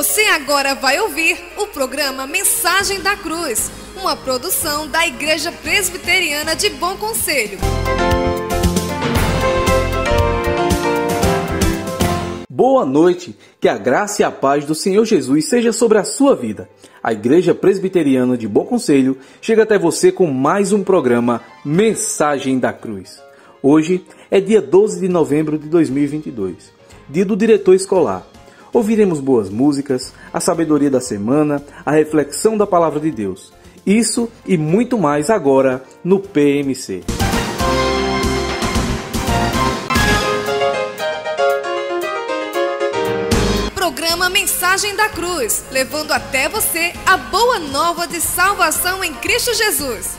Você agora vai ouvir o programa Mensagem da Cruz, uma produção da Igreja Presbiteriana de Bom Conselho. Boa noite, que a graça e a paz do Senhor Jesus seja sobre a sua vida. A Igreja Presbiteriana de Bom Conselho chega até você com mais um programa Mensagem da Cruz. Hoje é dia 12 de novembro de 2022, dia do diretor escolar. Ouviremos boas músicas, a sabedoria da semana, a reflexão da palavra de Deus. Isso e muito mais agora no PMC. Programa Mensagem da Cruz, levando até você a boa nova de salvação em Cristo Jesus.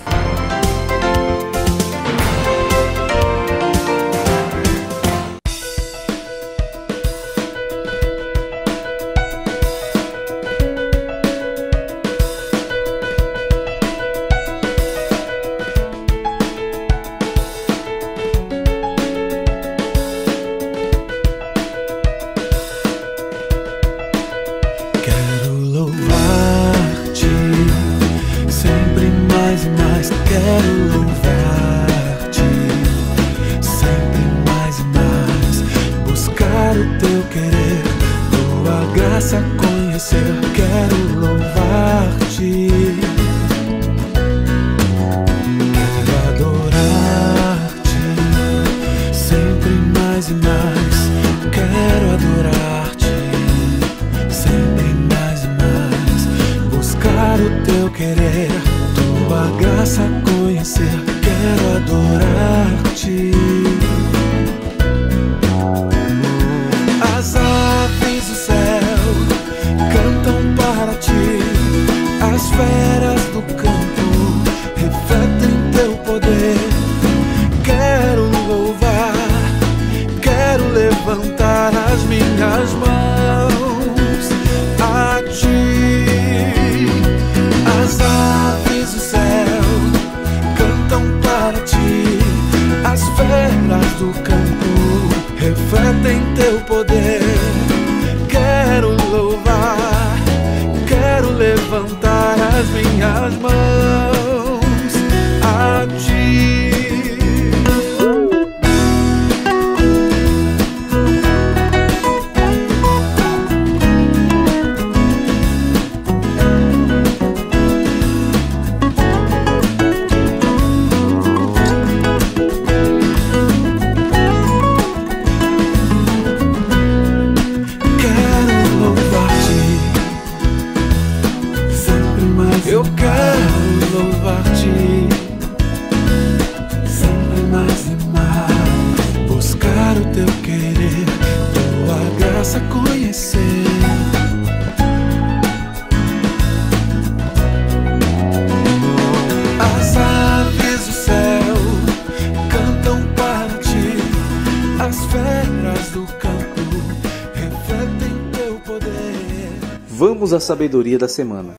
Vamos à sabedoria da semana.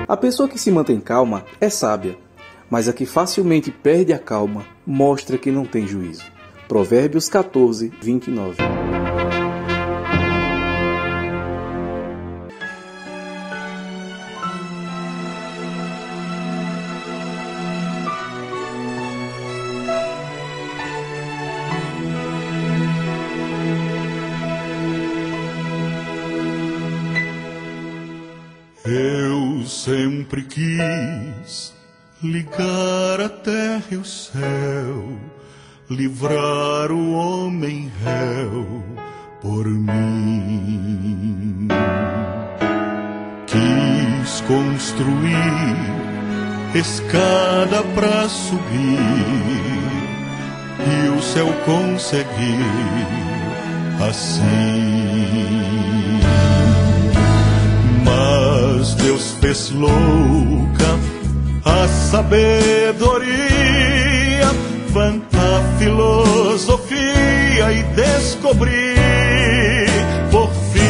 A pessoa que se mantém calma é sábia, mas a que facilmente perde a calma mostra que não tem juízo. Provérbios 14, 29. Eu sempre quis ligar a terra e o céu, livrar o homem réu por mim. Quis construir escada pra subir e o céu conseguir assim. Mas Deus fez louca a sabedoria, vã a filosofia e descobri por fim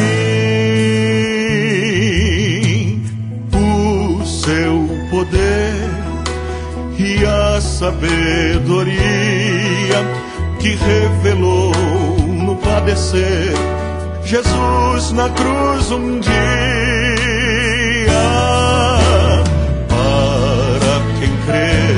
o seu poder e a sabedoria que revelou no Padre padecer. Jesus na cruz um dia, para quem crê,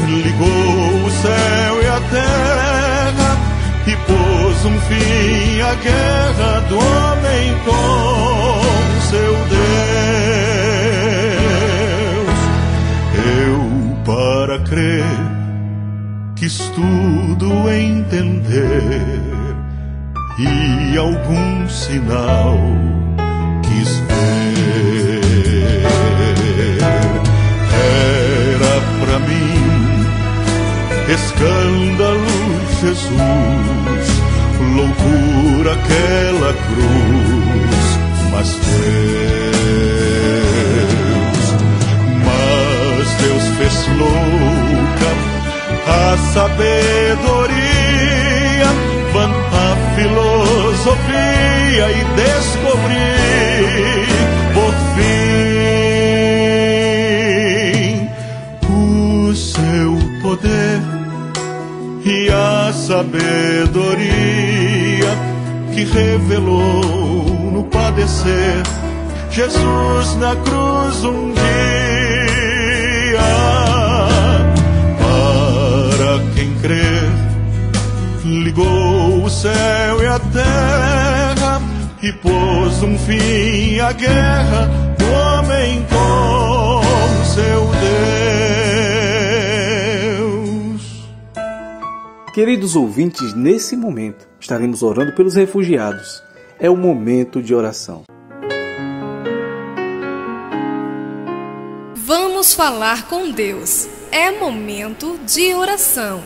ligou o céu e a terra e pôs um fim à guerra do homem com seu Deus. Eu, para crer, quis tudo entender e algum sinal quis ver. Era pra mim escândalo Jesus, loucura aquela cruz, mas Deus fez louca a sabedoria, a filosofia e descobri por fim o seu poder e a sabedoria que revelou no padecer Jesus na cruz um dia. Para quem crer, ligou o céu e a terra e pôs um fim à guerra do homem com seu Deus. Queridos ouvintes, nesse momento estaremos orando pelos refugiados. É o momento de oração. Vamos falar com Deus. É momento de oração.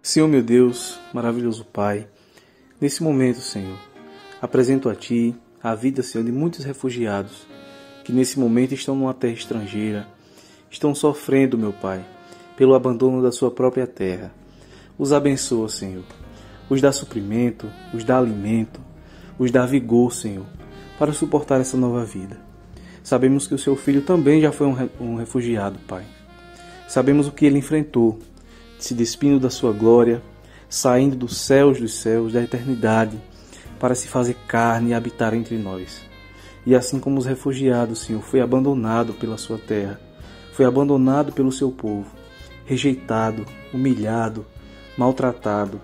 Senhor meu Deus, maravilhoso Pai, nesse momento, Senhor, apresento a Ti a vida, Senhor, de muitos refugiados que nesse momento estão numa terra estrangeira, estão sofrendo, meu Pai, pelo abandono da sua própria terra. Os abençoa, Senhor, os dá suprimento, os dá alimento, os dá vigor, Senhor, para suportar essa nova vida. Sabemos que o Seu Filho também já foi um refugiado, Pai. Sabemos o que Ele enfrentou, se despindo da sua glória, saindo dos céus, da eternidade, para se fazer carne e habitar entre nós. E assim como os refugiados, Senhor, foi abandonado pela sua terra, foi abandonado pelo seu povo, rejeitado, humilhado, maltratado,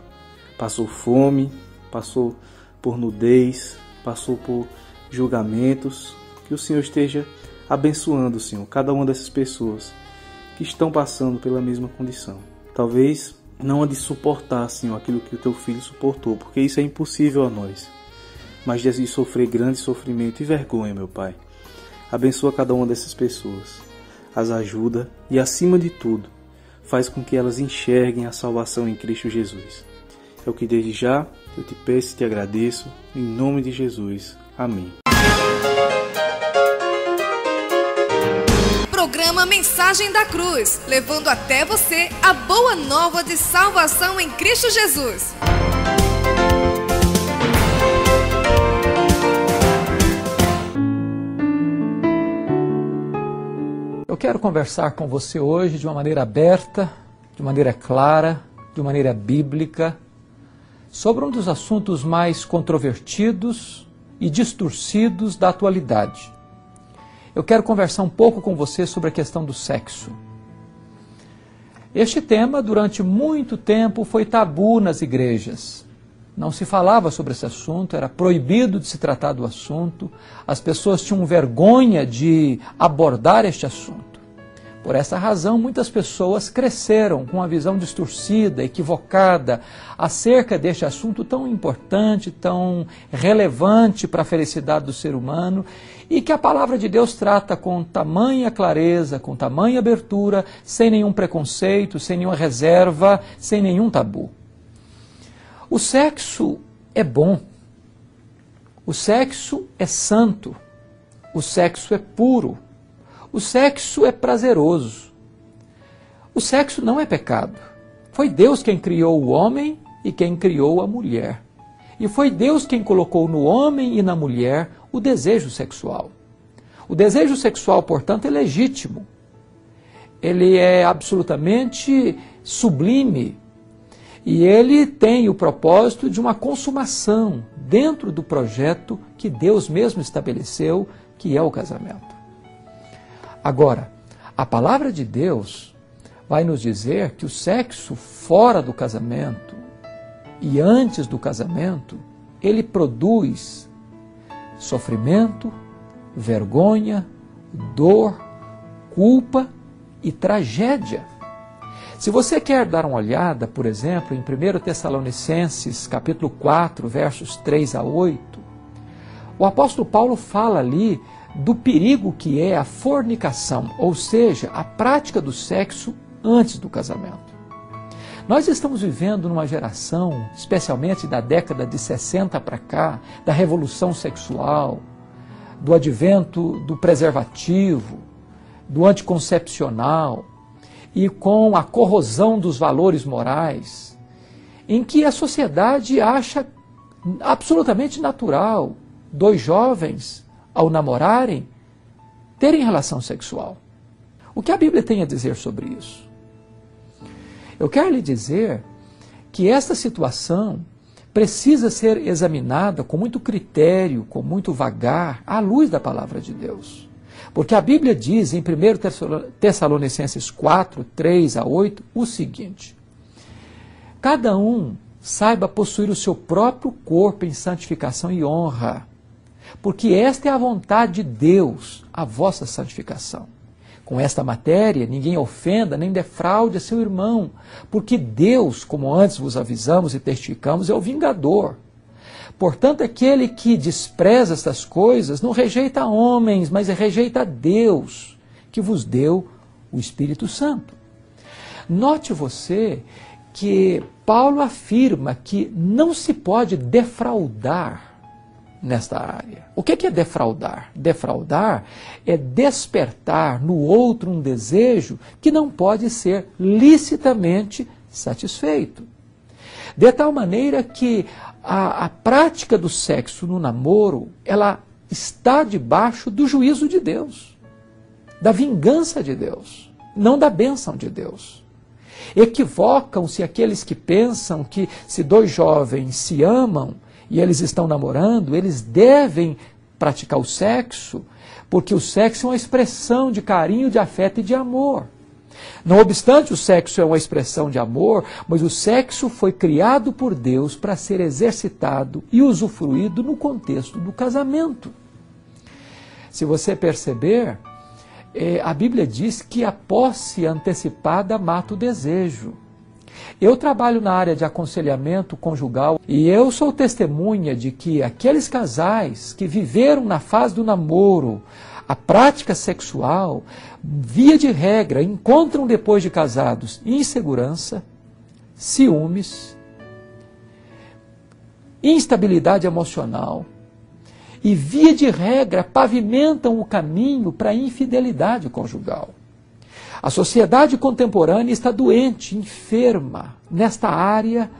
passou fome, passou por nudez, passou por julgamentos. Que o Senhor esteja abençoando, Senhor, cada uma dessas pessoas que estão passando pela mesma condição. Talvez não a de suportar, Senhor, aquilo que o Teu Filho suportou, porque isso é impossível a nós. Mas de sofrer grande sofrimento e vergonha, meu Pai. Abençoa cada uma dessas pessoas, as ajuda e, acima de tudo, faz com que elas enxerguem a salvação em Cristo Jesus. É o que desde já eu te peço e te agradeço, em nome de Jesus. Amém. Programa Mensagem da Cruz, levando até você a boa nova de salvação em Cristo Jesus. Eu quero conversar com você hoje de uma maneira aberta, de maneira clara, de maneira bíblica, sobre um dos assuntos mais controvertidos e distorcidos da atualidade. Eu quero conversar um pouco com você sobre a questão do sexo. Este tema, durante muito tempo, foi tabu nas igrejas. Não se falava sobre esse assunto, era proibido de se tratar do assunto, as pessoas tinham vergonha de abordar este assunto. Por essa razão, muitas pessoas cresceram com uma visão distorcida, equivocada, acerca deste assunto tão importante, tão relevante para a felicidade do ser humano, e que a palavra de Deus trata com tamanha clareza, com tamanha abertura, sem nenhum preconceito, sem nenhuma reserva, sem nenhum tabu. O sexo é bom, o sexo é santo, o sexo é puro. O sexo é prazeroso. O sexo não é pecado. Foi Deus quem criou o homem e quem criou a mulher. E foi Deus quem colocou no homem e na mulher o desejo sexual. O desejo sexual, portanto, é legítimo. Ele é absolutamente sublime. E ele tem o propósito de uma consumação dentro do projeto que Deus mesmo estabeleceu, que é o casamento. Agora, a palavra de Deus vai nos dizer que o sexo fora do casamento e antes do casamento, ele produz sofrimento, vergonha, dor, culpa e tragédia. Se você quer dar uma olhada, por exemplo, em 1 Tessalonicenses, capítulo 4, versos 3 a 8, o apóstolo Paulo fala ali do perigo que é a fornicação, ou seja, a prática do sexo antes do casamento. Nós estamos vivendo numa geração, especialmente da década de 60 para cá, da revolução sexual, do advento do preservativo, do anticoncepcional, e com a corrosão dos valores morais, em que a sociedade acha absolutamente natural dois jovens, ao namorarem, terem relação sexual. O que a Bíblia tem a dizer sobre isso? Eu quero lhe dizer que esta situação precisa ser examinada com muito critério, com muito vagar, à luz da palavra de Deus. Porque a Bíblia diz em 1 Tessalonicenses 4, 3 a 8, o seguinte: cada um saiba possuir o seu próprio corpo em santificação e honra, porque esta é a vontade de Deus, a vossa santificação. Com esta matéria, ninguém ofenda nem defraude a seu irmão, porque Deus, como antes vos avisamos e testificamos, é o vingador. Portanto, aquele que despreza estas coisas não rejeita homens, mas rejeita a Deus, que vos deu o Espírito Santo. Note você que Paulo afirma que não se pode defraudar nesta área. O que é defraudar? Defraudar é despertar no outro um desejo que não pode ser licitamente satisfeito. De tal maneira que a prática do sexo no namoro, ela está debaixo do juízo de Deus, da vingança de Deus, não da bênção de Deus. Equivocam-se aqueles que pensam que se dois jovens se amam e eles estão namorando, eles devem praticar o sexo, porque o sexo é uma expressão de carinho, de afeto e de amor. Não obstante, o sexo é uma expressão de amor, mas o sexo foi criado por Deus para ser exercitado e usufruído no contexto do casamento. Se você perceber, a Bíblia diz que a posse antecipada mata o desejo. Eu trabalho na área de aconselhamento conjugal e eu sou testemunha de que aqueles casais que viveram na fase do namoro a prática sexual, via de regra, encontram depois de casados insegurança, ciúmes, instabilidade emocional e, via de regra, pavimentam o caminho para a infidelidade conjugal. A sociedade contemporânea está doente, enferma, nesta área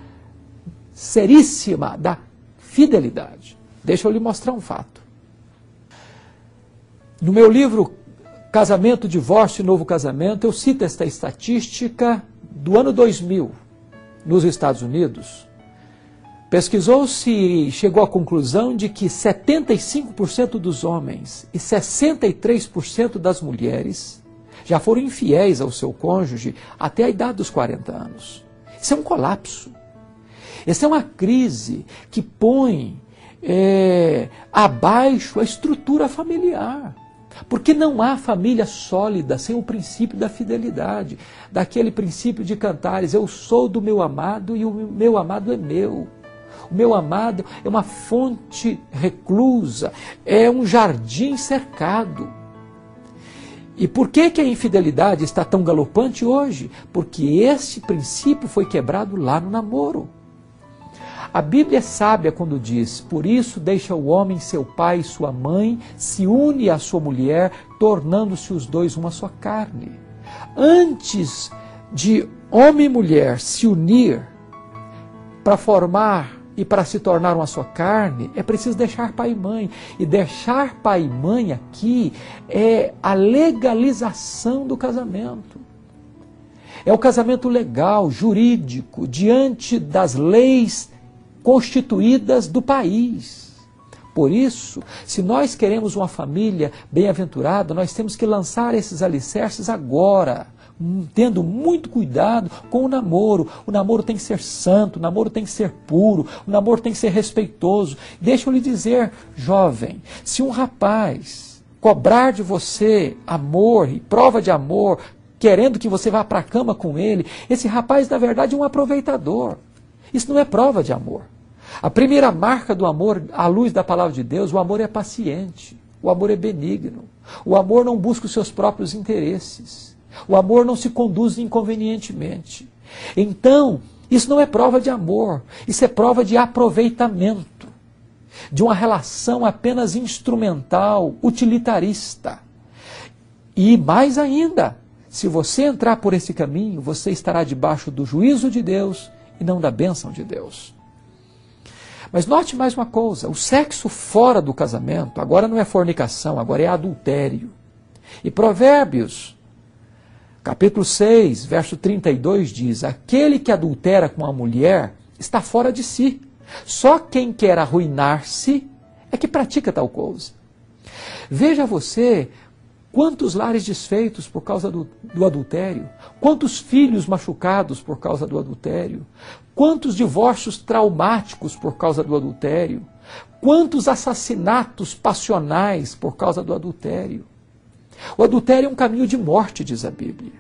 seríssima da fidelidade. Deixa eu lhe mostrar um fato. No meu livro Casamento, Divórcio e Novo Casamento, eu cito esta estatística do ano 2000, nos Estados Unidos. Pesquisou-se e chegou à conclusão de que 75% dos homens e 63% das mulheres já foram infiéis ao seu cônjuge até a idade dos 40 anos. Isso é um colapso. Essa é uma crise que põe abaixo a estrutura familiar. Porque não há família sólida sem o princípio da fidelidade, daquele princípio de Cantares: eu sou do meu amado e o meu amado é meu. O meu amado é uma fonte reclusa, é um jardim cercado. E por que a infidelidade está tão galopante hoje? Porque esse princípio foi quebrado lá no namoro. A Bíblia é sábia quando diz: por isso deixa o homem seu pai e sua mãe, se une à sua mulher, tornando-se os dois uma só carne. Antes de homem e mulher se unir para formar e para se tornar uma só carne, é preciso deixar pai e mãe. E deixar pai e mãe aqui é a legalização do casamento. É o casamento legal, jurídico, diante das leis constituídas do país. Por isso, se nós queremos uma família bem-aventurada, nós temos que lançar esses alicerces agora, tendo muito cuidado com o namoro. O namoro tem que ser santo, o namoro tem que ser puro, o namoro tem que ser respeitoso. Deixa eu lhe dizer, jovem, se um rapaz cobrar de você amor e prova de amor, querendo que você vá para a cama com ele, esse rapaz, na verdade, é um aproveitador. Isso não é prova de amor. A primeira marca do amor, à luz da palavra de Deus, o amor é paciente, o amor é benigno, o amor não busca os seus próprios interesses, o amor não se conduz inconvenientemente. Então, isso não é prova de amor, isso é prova de aproveitamento, de uma relação apenas instrumental, utilitarista. E mais ainda, se você entrar por esse caminho, você estará debaixo do juízo de Deus e não da bênção de Deus. Mas note mais uma coisa, o sexo fora do casamento, agora não é fornicação, agora é adultério. E Provérbios, capítulo 6, verso 32 diz, aquele que adultera com a mulher está fora de si. Só quem quer arruinar-se é que pratica tal coisa. Veja você quantos lares desfeitos por causa do adultério, quantos filhos machucados por causa do adultério, quantos divórcios traumáticos por causa do adultério, quantos assassinatos passionais por causa do adultério. O adultério é um caminho de morte, diz a Bíblia.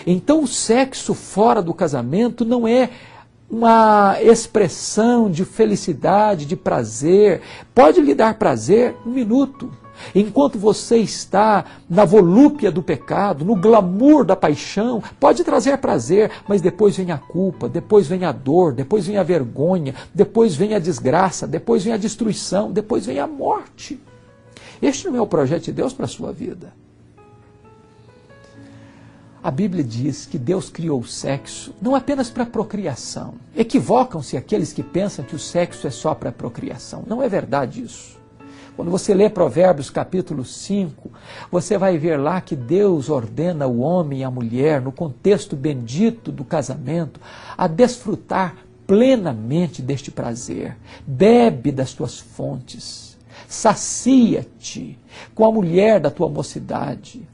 Então o sexo fora do casamento não é uma expressão de felicidade, de prazer. Pode lhe dar prazer um minuto. Enquanto você está na volúpia do pecado, no glamour da paixão, pode trazer prazer, mas depois vem a culpa, depois vem a dor, depois vem a vergonha, depois vem a desgraça, depois vem a destruição, depois vem a morte. Este não é o projeto de Deus para a sua vida. A Bíblia diz que Deus criou o sexo não apenas para procriação. Equivocam-se aqueles que pensam que o sexo é só para procriação. Não é verdade isso. Quando você lê Provérbios capítulo 5, você vai ver lá que Deus ordena o homem e a mulher, no contexto bendito do casamento, a desfrutar plenamente deste prazer. Bebe das tuas fontes, sacia-te com a mulher da tua mocidade.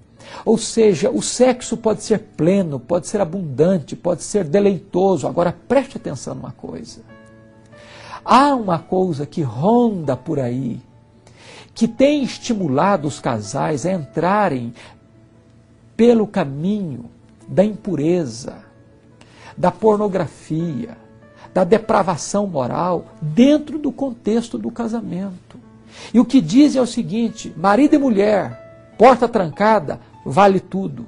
Ou seja, o sexo pode ser pleno, pode ser abundante, pode ser deleitoso. Agora preste atenção numa coisa. Há uma coisa que ronda por aí, que tem estimulado os casais a entrarem pelo caminho da impureza, da pornografia, da depravação moral, dentro do contexto do casamento. E o que dizem é o seguinte, marido e mulher, porta trancada, vale tudo.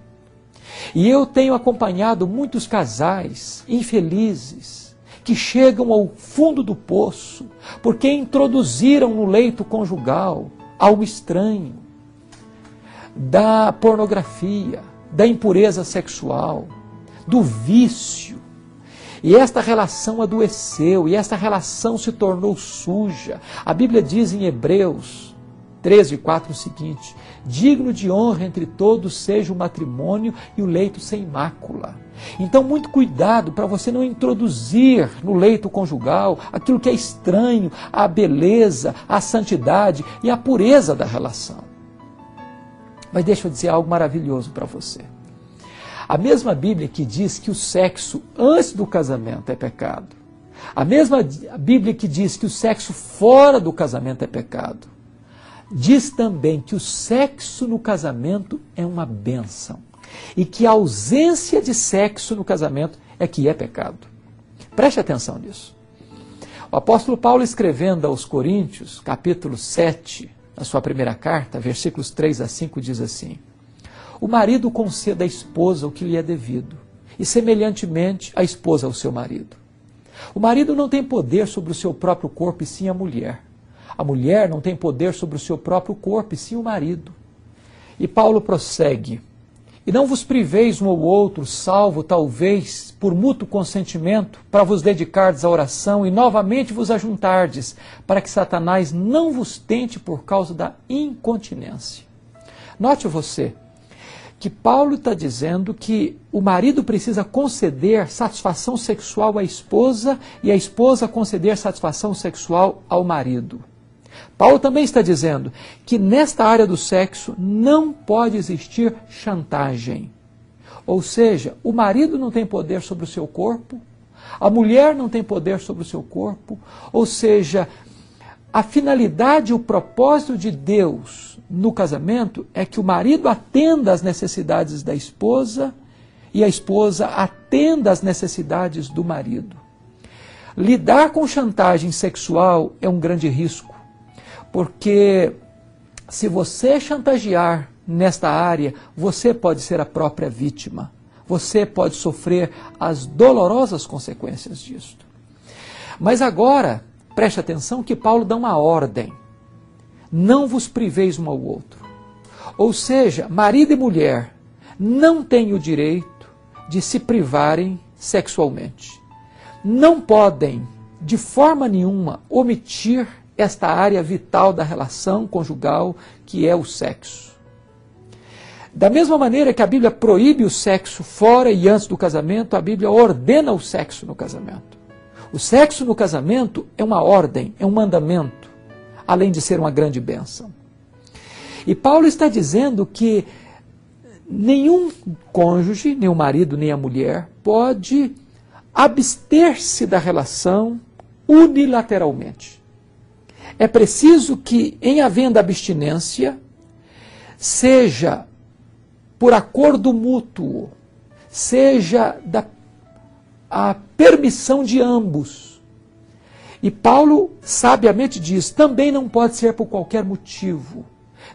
E eu tenho acompanhado muitos casais infelizes, que chegam ao fundo do poço, porque introduziram no leito conjugal algo estranho, da pornografia, da impureza sexual, do vício. E esta relação adoeceu, e esta relação se tornou suja. A Bíblia diz em Hebreus 13:4 o seguinte, digno de honra entre todos seja o matrimônio e o leito sem mácula. Então, muito cuidado para você não introduzir no leito conjugal aquilo que é estranho à beleza, à santidade e à pureza da relação. Mas deixa eu dizer algo maravilhoso para você. A mesma Bíblia que diz que o sexo antes do casamento é pecado, a mesma Bíblia que diz que o sexo fora do casamento é pecado, diz também que o sexo no casamento é uma bênção. E que a ausência de sexo no casamento é que é pecado. Preste atenção nisso. O apóstolo Paulo, escrevendo aos Coríntios, capítulo 7, na sua primeira carta, versículos 3 a 5, diz assim, o marido conceda à esposa o que lhe é devido, e semelhantemente a esposa ao seu marido. O marido não tem poder sobre o seu próprio corpo, e sim a mulher. A mulher não tem poder sobre o seu próprio corpo, e sim o marido. E Paulo prossegue, E não vos priveis um ou outro, salvo talvez por mútuo consentimento, para vos dedicardes à oração e novamente vos ajuntardes, para que Satanás não vos tente por causa da incontinência. Note você que Paulo está dizendo que o marido precisa conceder satisfação sexual à esposa e a esposa conceder satisfação sexual ao marido. Paulo também está dizendo que nesta área do sexo não pode existir chantagem. Ou seja, o marido não tem poder sobre o seu corpo, a mulher não tem poder sobre o seu corpo, ou seja, a finalidade e o propósito de Deus no casamento é que o marido atenda às necessidades da esposa e a esposa atenda às necessidades do marido. Lidar com chantagem sexual é um grande risco, porque se você chantagear nesta área, você pode ser a própria vítima. Você pode sofrer as dolorosas consequências disto. Mas agora, preste atenção que Paulo dá uma ordem. Não vos priveis um ao outro. Ou seja, marido e mulher não têm o direito de se privarem sexualmente. Não podem, de forma nenhuma, omitir esta área vital da relação conjugal, que é o sexo. Da mesma maneira que a Bíblia proíbe o sexo fora e antes do casamento, a Bíblia ordena o sexo no casamento. O sexo no casamento é uma ordem, é um mandamento, além de ser uma grande bênção. E Paulo está dizendo que nenhum cônjuge, nem o marido, nem a mulher, pode abster-se da relação unilateralmente. É preciso que, em havendo abstinência, seja por acordo mútuo, seja a permissão de ambos. E Paulo sabiamente diz, também não pode ser por qualquer motivo.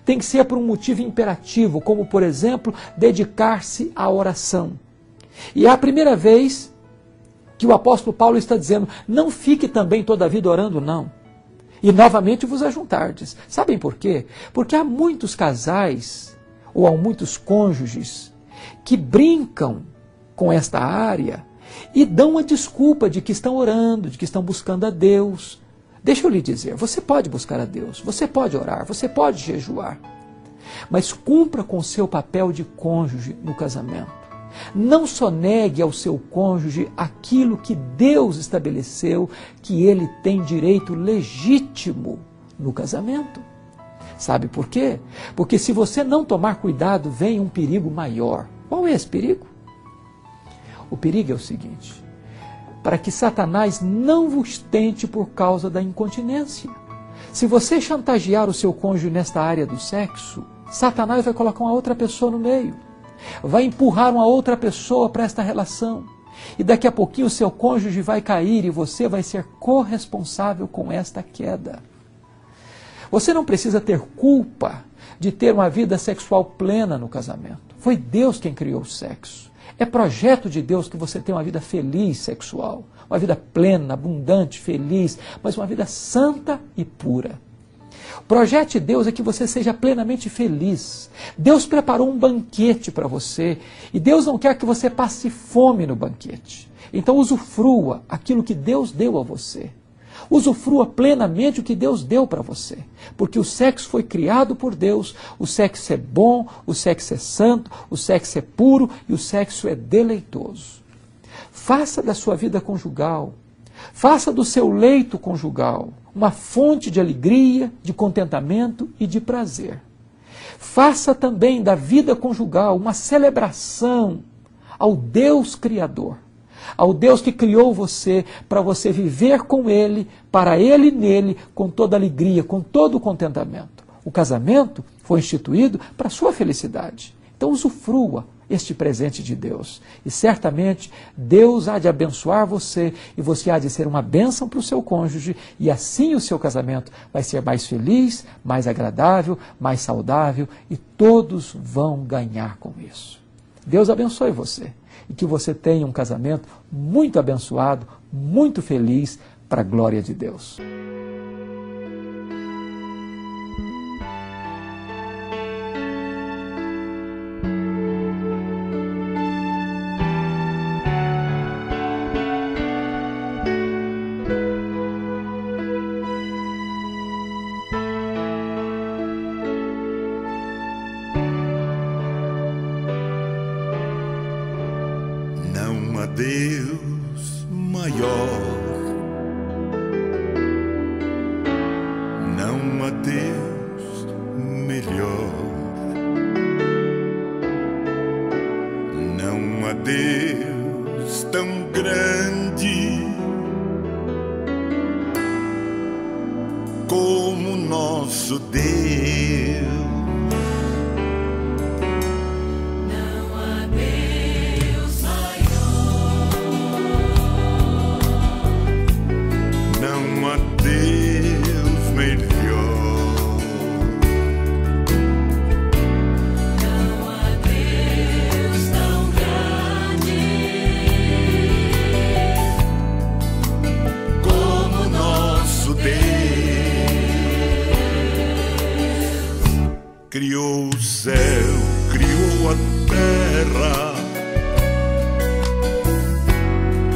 Tem que ser por um motivo imperativo, como, por exemplo, dedicar-se à oração. E é a primeira vez que o apóstolo Paulo está dizendo, não fique também toda a vida orando, não. E novamente vos ajuntardes. Sabem por quê? Porque há muitos casais, ou há muitos cônjuges, que brincam com esta área e dão a desculpa de que estão orando, de que estão buscando a Deus. Deixa eu lhe dizer, você pode buscar a Deus, você pode orar, você pode jejuar, mas cumpra com o seu papel de cônjuge no casamento. Não sonegue ao seu cônjuge aquilo que Deus estabeleceu, que ele tem direito legítimo no casamento. Sabe por quê? Porque se você não tomar cuidado, vem um perigo maior. Qual é esse perigo? O perigo é o seguinte, para que Satanás não vos tente por causa da incontinência. Se você chantagear o seu cônjuge nesta área do sexo, Satanás vai colocar uma outra pessoa no meio. Vai empurrar uma outra pessoa para esta relação. E daqui a pouquinho o seu cônjuge vai cair e você vai ser corresponsável com esta queda. Você não precisa ter culpa de ter uma vida sexual plena no casamento. Foi Deus quem criou o sexo. É projeto de Deus que você tenha uma vida feliz sexual. Uma vida plena, abundante, feliz, mas uma vida santa e pura. O projeto de Deus é que você seja plenamente feliz. Deus preparou um banquete para você e Deus não quer que você passe fome no banquete. Então usufrua aquilo que Deus deu a você. Usufrua plenamente o que Deus deu para você. Porque o sexo foi criado por Deus, o sexo é bom, o sexo é santo, o sexo é puro e o sexo é deleitoso. Faça da sua vida conjugal, faça do seu leito conjugal uma fonte de alegria, de contentamento e de prazer. Faça também da vida conjugal uma celebração ao Deus Criador, ao Deus que criou você para você viver com Ele, para Ele e nele, com toda alegria, com todo o contentamento. O casamento foi instituído para a sua felicidade. Então usufrua este presente de Deus. E certamente Deus há de abençoar você e você há de ser uma bênção para o seu cônjuge e assim o seu casamento vai ser mais feliz, mais agradável, mais saudável e todos vão ganhar com isso. Deus abençoe você e que você tenha um casamento muito abençoado, muito feliz para a glória de Deus. maior. Não há Deus melhor. Não há Deus tão grande como nosso Deus. Não há Deus maior. Não há Deus melhor. Não há Deus tão grande Como nosso Deus. Criou o céu, criou a terra,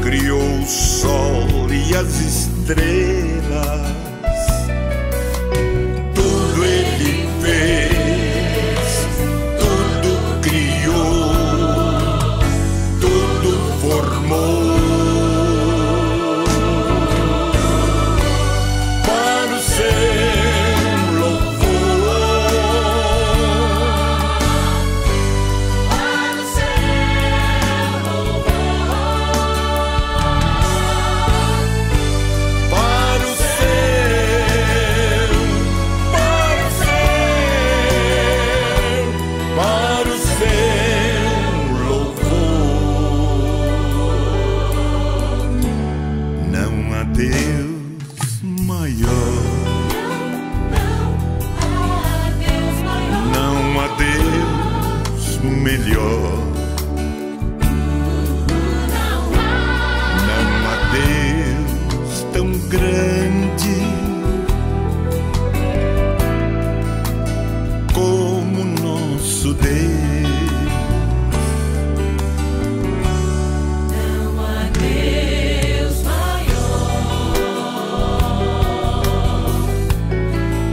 criou o sol e as estrelas. Tudo Ele fez, tudo criou, tudo formou. Para o seu louvor, para o céu louvor, para o céu, para o céu, para o seu louvor. Não há Deus maior. há Deus maior. Não há Deus melhor. Não há Deus tão grande como nosso Deus. Não há Deus maior.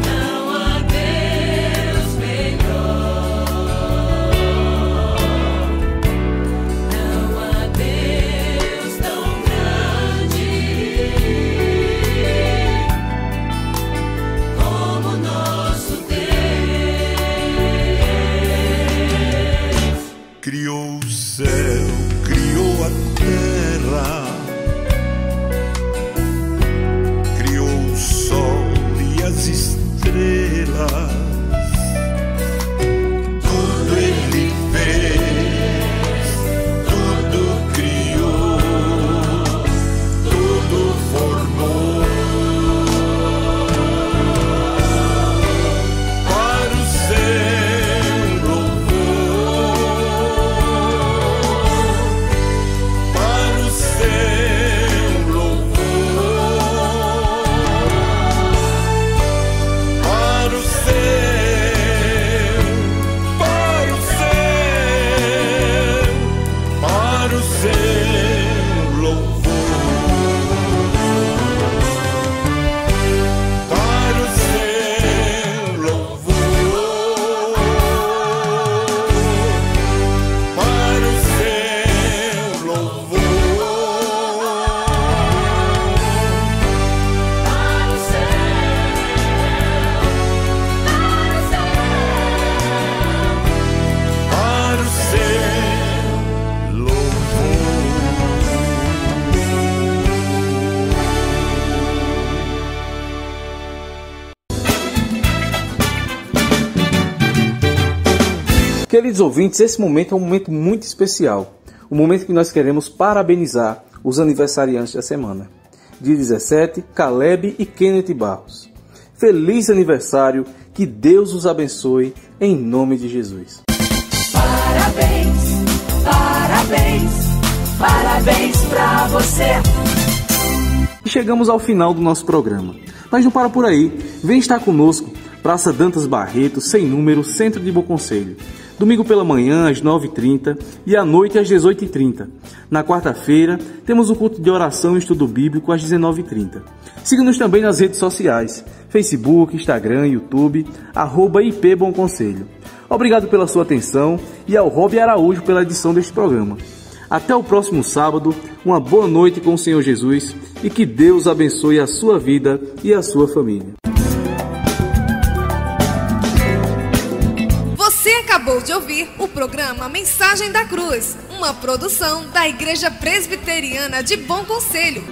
Não há Deus melhor. Não há Deus tão grande como nosso Deus. Criou o céu, criou a terra, criou o sol e as estrelas. Tudo Ele fez, tudo criou, tudo formou. Para o seu louvor, para o seu louvor, para o seu, para o seu, para o seu louvor, para o seu louvor, para o seu louvor, Para o para o seu louvor. Queridos ouvintes, esse momento é um momento muito especial. O momento que nós queremos parabenizar os aniversariantes da semana. Dia 17, Caleb e Kenneth Barros. Feliz aniversário, que Deus os abençoe, em nome de Jesus. Parabéns, parabéns, parabéns pra você. E chegamos ao final do nosso programa. Mas não para por aí, vem estar conosco, Praça Dantas Barreto, sem número, Centro de Bom Conselho. Domingo pela manhã, às 9h30 e à noite, às 18h30. Na quarta-feira, temos o culto de oração e estudo bíblico às 19h30. Siga-nos também nas redes sociais, Facebook, Instagram, YouTube, @IP Bom Conselho. Obrigado pela sua atenção e ao Rob Araújo pela edição deste programa. Até o próximo sábado, uma boa noite com o Senhor Jesus e que Deus abençoe a sua vida e a sua família. Você acabou de ouvir o programa Mensagem da Cruz, uma produção da Igreja Presbiteriana de Bom Conselho.